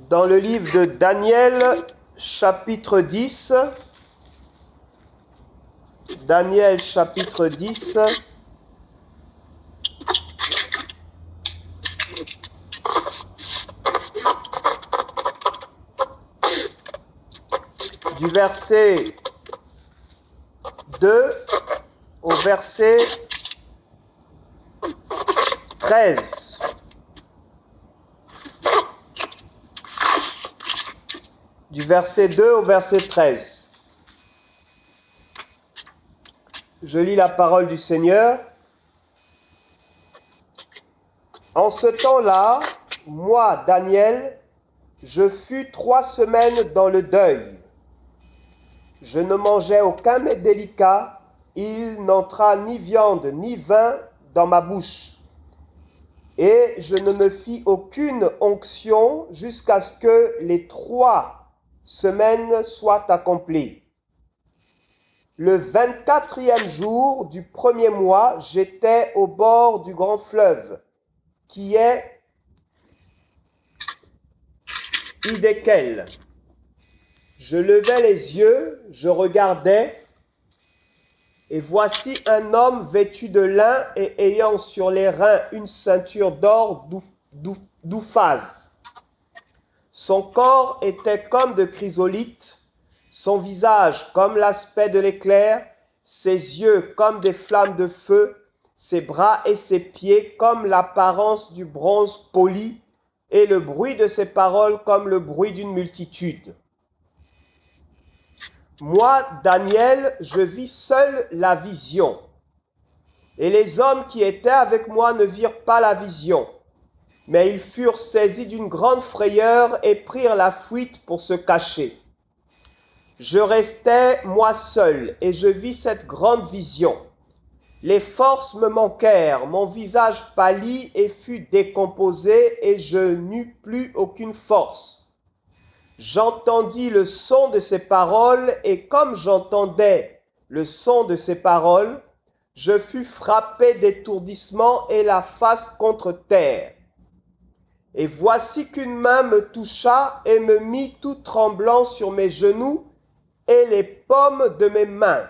Dans le livre de Daniel, chapitre 10, Daniel, chapitre 10, du verset 2 au verset 13. Du verset 2 au verset 13. Je lis la parole du Seigneur. En ce temps-là, moi, Daniel, je fus 3 semaines dans le deuil. Je ne mangeais aucun mets délicat, il n'entra ni viande ni vin dans ma bouche. Et je ne me fis aucune onction jusqu'à ce que les 3 semaines soient accomplies. Le 24e jour du premier mois, j'étais au bord du grand fleuve, qui est Hiddekel. Je levai les yeux, je regardais, et voici un homme vêtu de lin et ayant sur les reins une ceinture d'or d'Ouphaz. Son corps était comme de chrysolite, son visage comme l'aspect de l'éclair, ses yeux comme des flammes de feu, ses bras et ses pieds comme l'apparence du bronze poli, et le bruit de ses paroles comme le bruit d'une multitude. Moi, Daniel, je vis seul la vision, et les hommes qui étaient avec moi ne virent pas la vision, mais ils furent saisis d'une grande frayeur et prirent la fuite pour se cacher. Je restai moi seul, et je vis cette grande vision. Les forces me manquèrent, mon visage pâlit et fut décomposé, et je n'eus plus aucune force. J'entendis le son de ses paroles, et comme j'entendais le son de ses paroles, je fus frappé d'étourdissement et la face contre terre. Et voici qu'une main me toucha et me mit tout tremblant sur mes genoux et les paumes de mes mains.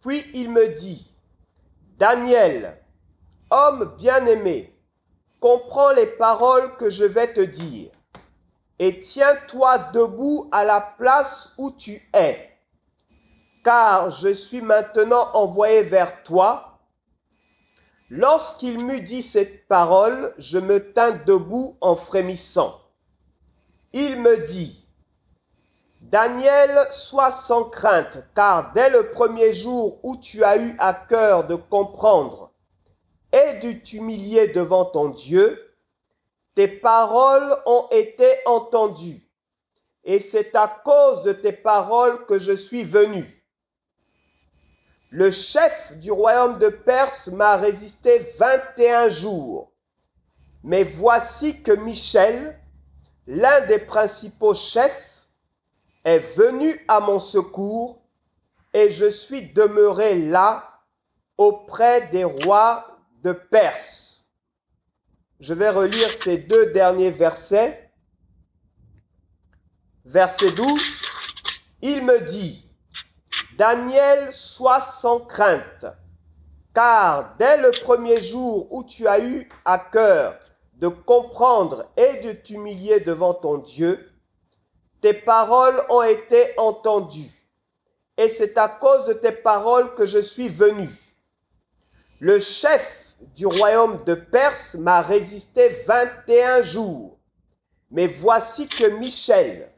Puis il me dit, « Daniel, homme bien-aimé, comprends les paroles que je vais te dire, et tiens-toi debout à la place où tu es, car je suis maintenant envoyé vers toi. » Lorsqu'il m'eut dit cette parole, je me tins debout en frémissant. Il me dit, « Daniel, sois sans crainte, car dès le premier jour où tu as eu à cœur de comprendre et de t'humilier devant ton Dieu, tes paroles ont été entendues, et c'est à cause de tes paroles que je suis venu. Le chef du royaume de Perse m'a résisté 21 jours, mais voici que Michel, l'un des principaux chefs, est venu à mon secours, et je suis demeuré là auprès des rois de Perse. Je vais relire ces 2 derniers versets. Verset 12, il me dit, « Daniel, sois sans crainte, car dès le premier jour où tu as eu à cœur de comprendre et de t'humilier devant ton Dieu, tes paroles ont été entendues, et c'est à cause de tes paroles que je suis venu. Le chef du royaume de Perse m'a résisté 21 jours, mais voici que Michel,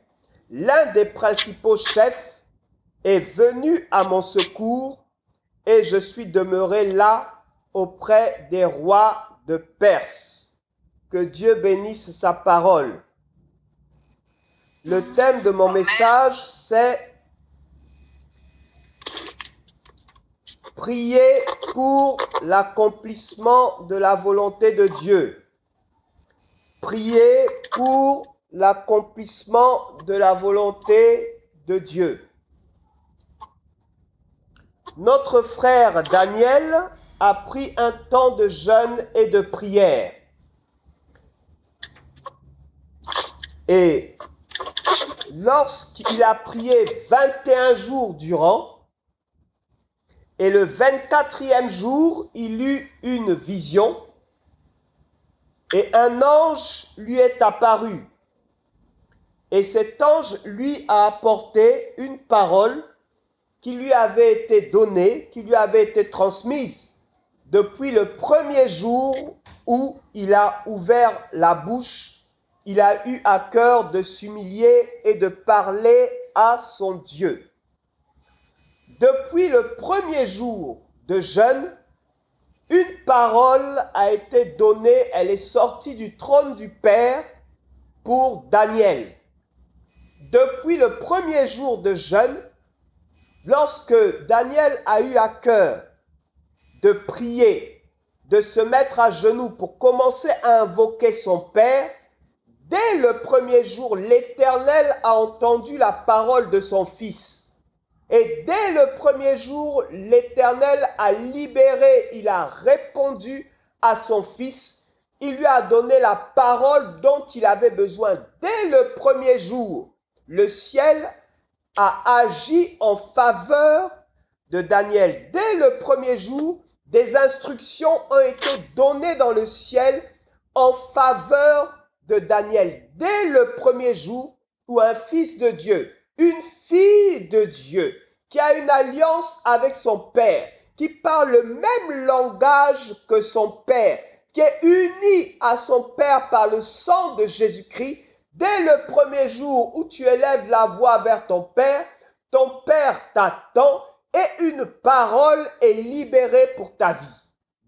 l'un des principaux chefs, est venu à mon secours, et je suis demeuré là auprès des rois de Perse. » Que Dieu bénisse sa parole. Le thème de mon message, c'est prier pour l'accomplissement de la volonté de Dieu. Prier pour l'accomplissement de la volonté de Dieu. Notre frère Daniel a pris un temps de jeûne et de prière. Et lorsqu'il a prié 21 jours durant, et le 24e jour, il eut une vision, et un ange lui est apparu. Et cet ange lui a apporté une parole qui lui avait été donnée, qui lui avait été transmise depuis le premier jour où il a ouvert la bouche. Il a eu à cœur de s'humilier et de parler à son Dieu. Depuis le premier jour de jeûne, une parole a été donnée, elle est sortie du trône du Père pour Daniel. Depuis le premier jour de jeûne, lorsque Daniel a eu à cœur de prier, de se mettre à genoux pour commencer à invoquer son Père, dès le premier jour, l'Éternel a entendu la parole de son Fils. Et dès le premier jour, l'Éternel a libéré, il a répondu à son Fils. Il lui a donné la parole dont il avait besoin. Dès le premier jour, le ciel a agi en faveur de Daniel. Dès le premier jour, des instructions ont été données dans le ciel en faveur de Daniel. Dès le premier jour où un fils de Dieu, une fille de Dieu, qui a une alliance avec son Père, qui parle le même langage que son Père, qui est uni à son Père par le sang de Jésus-Christ, dès le premier jour où tu élèves la voix vers ton Père t'attend et une parole est libérée pour ta vie.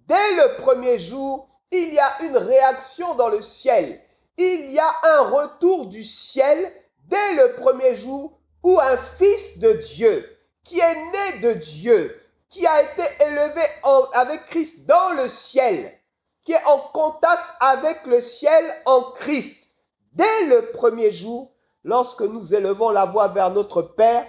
Dès le premier jour, il y a une réaction dans le ciel. Il y a un retour du ciel dès le premier jour où un fils de Dieu, qui est né de Dieu, qui a été élevé avec Christ dans le ciel, qui est en contact avec le ciel en Christ, dès le premier jour, lorsque nous élevons la voix vers notre Père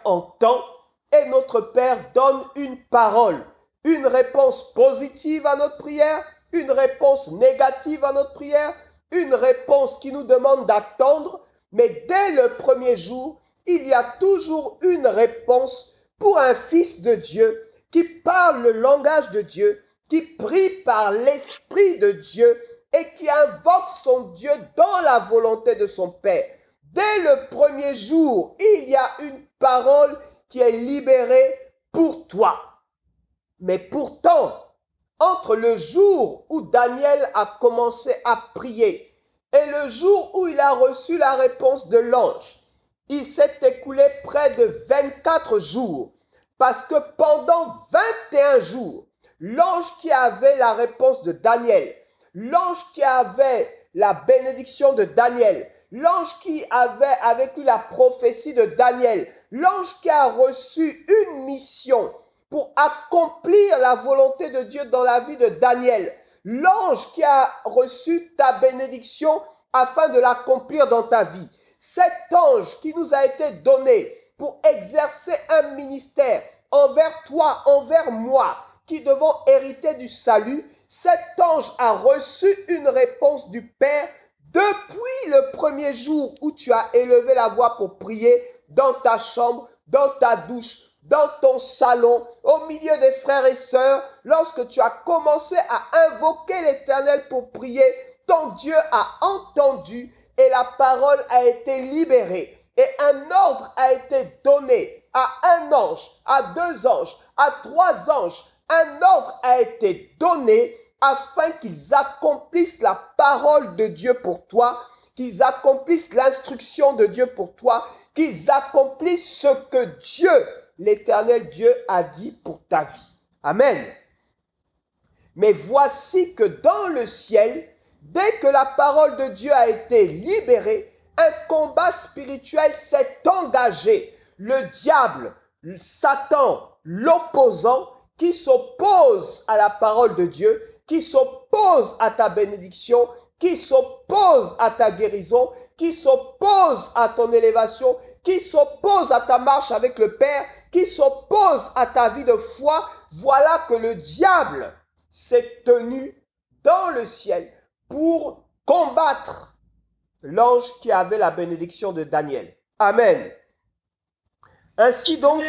entend et notre Père donne une parole, une réponse positive à notre prière, une réponse négative à notre prière, une réponse qui nous demande d'attendre, mais dès le premier jour, il y a toujours une réponse pour un fils de Dieu qui parle le langage de Dieu, qui prie par l'Esprit de Dieu et qui invoque son Dieu dans la volonté de son Père. Dès le premier jour, il y a une parole qui est libérée pour toi. Mais pourtant, entre le jour où Daniel a commencé à prier et le jour où il a reçu la réponse de l'ange, il s'est écoulé près de 24 jours, parce que pendant 21 jours, l'ange qui avait la réponse de Daniel, l'ange qui avait la bénédiction de Daniel, l'ange qui avait avec lui la prophétie de Daniel, l'ange qui a reçu une mission pour accomplir la volonté de Dieu dans la vie de Daniel, l'ange qui a reçu ta bénédiction afin de l'accomplir dans ta vie. Cet ange qui nous a été donné pour exercer un ministère envers toi, envers moi, qui devons hériter du salut, cet ange a reçu une réponse du Père depuis le premier jour où tu as élevé la voix pour prier dans ta chambre, dans ta douche, dans ton salon, au milieu des frères et sœurs, lorsque tu as commencé à invoquer l'Éternel pour prier, ton Dieu a entendu et la parole a été libérée. Et un ordre a été donné à un ange, à 2 anges, à 3 anges. Un ordre a été donné afin qu'ils accomplissent la parole de Dieu pour toi, qu'ils accomplissent l'instruction de Dieu pour toi, qu'ils accomplissent ce que Dieu, l'Éternel Dieu, a dit pour ta vie. Amen. Mais voici que dans le ciel, dès que la parole de Dieu a été libérée, un combat spirituel s'est engagé. Le diable, Satan, l'opposant, qui s'oppose à la parole de Dieu, qui s'oppose à ta bénédiction, qui s'oppose à ta guérison, qui s'oppose à ton élévation, qui s'oppose à ta marche avec le Père, qui s'oppose à ta vie de foi. Voilà que le diable s'est tenu dans le ciel pour combattre l'ange qui avait la bénédiction de Daniel. Amen. Ainsi donc,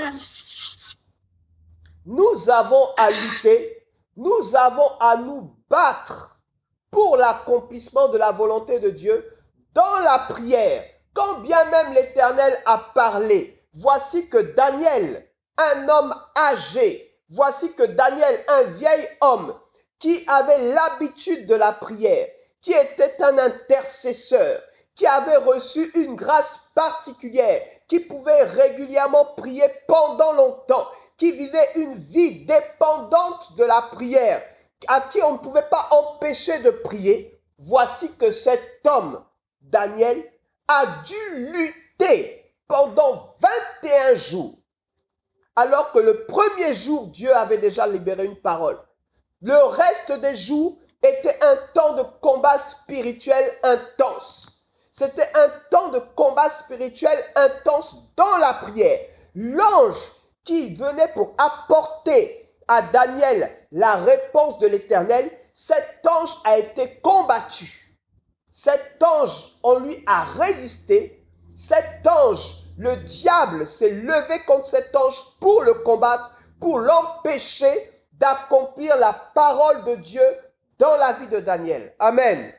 nous avons à lutter, nous avons à nous battre pour l'accomplissement de la volonté de Dieu dans la prière. Quand bien même l'Éternel a parlé, voici que Daniel, un homme âgé, voici que Daniel, un vieil homme qui avait l'habitude de la prière, qui était un intercesseur, qui avait reçu une grâce particulière, qui pouvait régulièrement prier pendant longtemps, qui vivait une vie dépendante de la prière, à qui on ne pouvait pas empêcher de prier. Voici que cet homme, Daniel, a dû lutter pendant 21 jours, alors que le premier jour, Dieu avait déjà libéré une parole. Le reste des jours était un temps de combat spirituel intense. C'était un temps de combat spirituel intense dans la prière. L'ange qui venait pour apporter à Daniel la réponse de l'Éternel, cet ange a été combattu. Cet ange, on lui a résisté. Cet ange, le diable s'est levé contre cet ange pour le combattre, pour l'empêcher d'accomplir la parole de Dieu dans la vie de Daniel. Amen.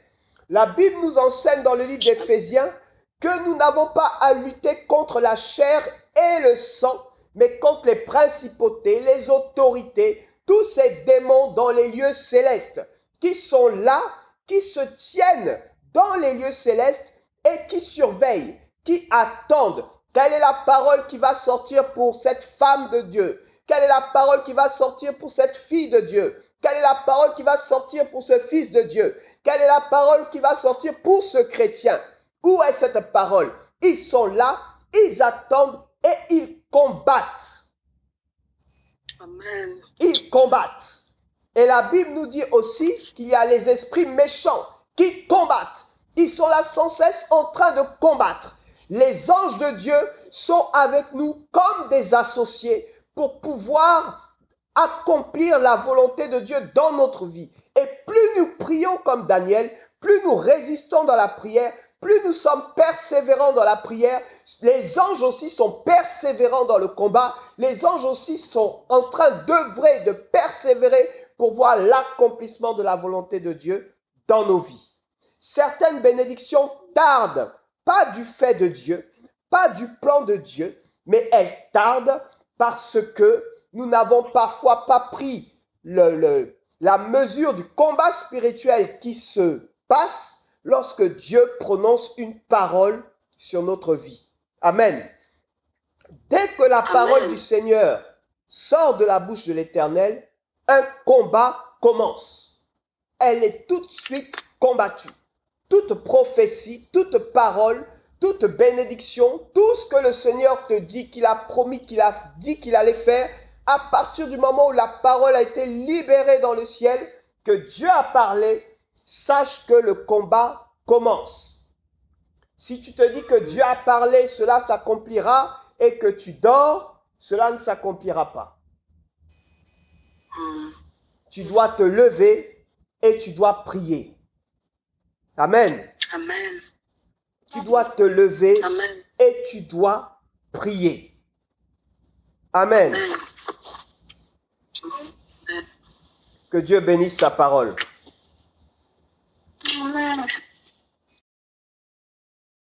La Bible nous enseigne dans le livre d'Éphésiens que nous n'avons pas à lutter contre la chair et le sang, mais contre les principautés, les autorités, tous ces démons dans les lieux célestes qui sont là, qui se tiennent dans les lieux célestes et qui surveillent, qui attendent. Quelle est la parole qui va sortir pour cette femme de Dieu? Quelle est la parole qui va sortir pour cette fille de Dieu? Quelle est la parole qui va sortir pour ce fils de Dieu? Quelle est la parole qui va sortir pour ce chrétien? Où est cette parole? Ils sont là, ils attendent et ils combattent. Amen. Ils combattent. Et la Bible nous dit aussi qu'il y a les esprits méchants qui combattent. Ils sont là sans cesse en train de combattre. Les anges de Dieu sont avec nous comme des associés pour pouvoir accomplir la volonté de Dieu dans notre vie. Et plus nous prions comme Daniel, plus nous résistons dans la prière, plus nous sommes persévérants dans la prière, les anges aussi sont persévérants dans le combat, les anges aussi sont en train d'œuvrer, de persévérer pour voir l'accomplissement de la volonté de Dieu dans nos vies. Certaines bénédictions tardent, pas du fait de Dieu, pas du plan de Dieu, mais elles tardent parce que nous n'avons parfois pas pris la mesure du combat spirituel qui se passe lorsque Dieu prononce une parole sur notre vie. Amen. Dès que la parole du Seigneur sort de la bouche de l'Éternel, un combat commence. Elle est tout de suite combattue. Toute prophétie, toute parole, toute bénédiction, tout ce que le Seigneur te dit, qu'il a promis, qu'il a dit qu'il allait faire, à partir du moment où la parole a été libérée dans le ciel, que Dieu a parlé, sache que le combat commence. Si tu te dis que Dieu a parlé, cela s'accomplira, et que tu dors, cela ne s'accomplira pas. Tu dois te lever et tu dois prier. Amen. Amen. Tu dois te lever Amen. et tu dois prier. Amen. Amen. Que Dieu bénisse sa parole. Amen.